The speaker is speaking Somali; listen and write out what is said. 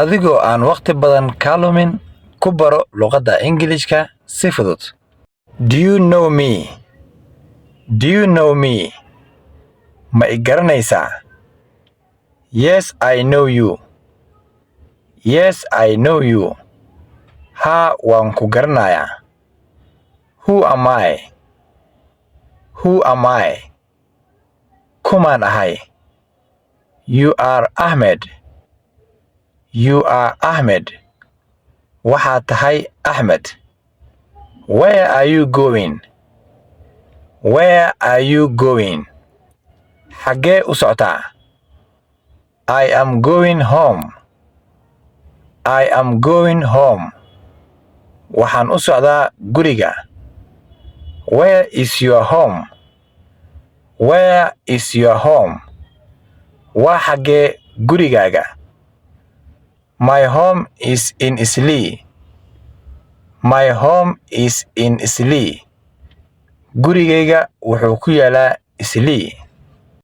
adigoo aan waqti badan ka lumin ku baro luqadda Ingiriiska si fudud. Do you know me? Do you know me? Ma i garanaysaa? Yes, I know you. Yes, I know you. Haa, waan ku garanayaa. Who am I? Who am I? Kumaan ahay? You are Ahmed. You are Ahmed. Waxaad tahay Ahmed. Where are you going? Where are you going? Xaggee u socotaa? I am going home. I am going home. Waxaan u socdaa guriga. Where is your home? Where is your home? Waa xaggee gurigaaga? My home is in Islii. My home is in Islii. Gurigayga wuxuu ku yaalaa Islii.